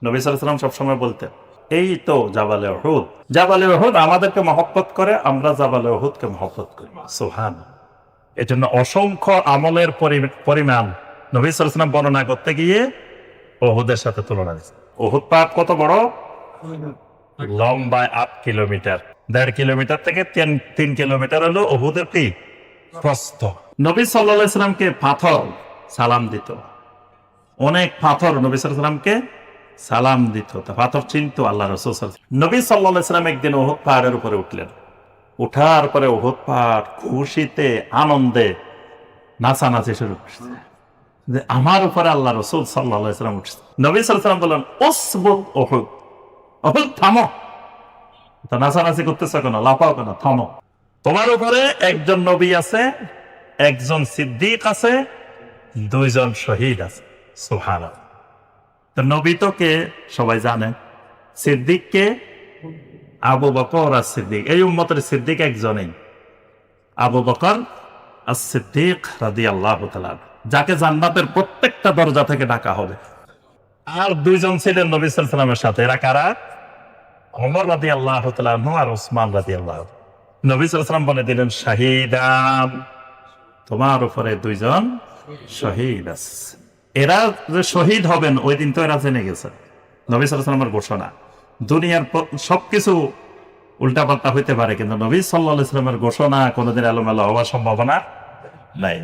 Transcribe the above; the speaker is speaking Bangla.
নবী সাল্লাল্লাহু আলাইহি ওয়াসাল্লাম সবসময় বলতেন, এই তো জাবালে উহুদ। জাবালে উহুদ আমাদেরকে মহব্বত করে, আমরা জাবালে উহুদকে মহব্বত করি। সুবহানাল্লাহ। এজন্য অসংখ্য আমলের পরিমাণ নবী সাল্লাল্লাহু আলাইহি ওয়াসাল্লাম বর্ণনা করতে গিয়ে উহুদের সাথে তুলনা দিয়েছেন। উহুদ পাহাড় কত বড়? লম্বায় 8 কিলোমিটার। 1.5 কিলোমিটার থেকে 3 কিলোমিটার হলো উহুদের কি প্রস্থ। নবী সাল্লাল্লাহু আলাইহি ওয়াসাল্লামকে পাথর সালাম দিত, অনেক পাথর নবী সাল্লাল্লাহু আলাইহি ওয়াসাল্লামকে সালাম দিত। তা পাথর চিনতো আল্লাহ রাসূল সাল্লাল্লাহু আলাইহি ওয়াসাল্লাম। নবী সাল্লাল্লাহু আলাইহি ওয়াসাল্লাম একদিন উহুদ পাহাড়ের উপরে উঠলেন। উঠার পরে উহুদ পাহাড় খুশিতে আনন্দে নাচানাচি শুরু করছে যে আমার উপরে আল্লাহ রাসূল সাল্লাল্লাহু আলাইহি ওয়াসাল্লাম উঠছে। নবী সাল্লাল্লাহু আলাইহি ওয়াসাল্লাম বললেন, উসবুত উহুদ, উহুদ থামো। তা নাচানাচি করতেছ কেন? লাফাও কেন? থামো। তোমার উপরে একজন নবী আছে, একজন সিদ্দিক আছে, 2 জন শহীদ আছে। সুবহানাল্লাহ। তো নবী তো কে সবাই জানে, সিদ্দিক কে? আবু বকর as-সিদ্দিক। এই উম্মতের সিদ্দিক একজনই, আবু বকর as-সিদ্দিক রাদিয়াল্লাহু তাআলা, যাকে জান্নাতের প্রত্যেকটা দরজা থেকে ডাকা হবে। আর 2 জন ছিলেন নবী সাল্লাল্লাহু আলাইহি ওয়াসাল্লামের সাথে, এরা কারা? ওমর রাদিয়াল্লাহু তাআলা আর ওসমান রাদিয়াল্লাহু। নবী সাল্লাল্লাহু আলাইহি ওয়াসাল্লাম বলে দিলেন, শাহীদান, তোমার উপরে 2 জন শহীদ আছে। এরা যে শহীদ হবেন ওই দিন তো এরা জেনে গেছে। নবী সাল্লাল্লাহু আলাইহি ওয়াসাল্লামের ঘোষণা। দুনিয়ার সবকিছু উল্টাপাল্টা হইতে পারে, কিন্তু নবী সাল্লাল্লাহু আলাইহি ওয়াসাল্লামের ঘোষণা কোনোদিন এলোমেলো হওয়ার সম্ভাবনা নাই।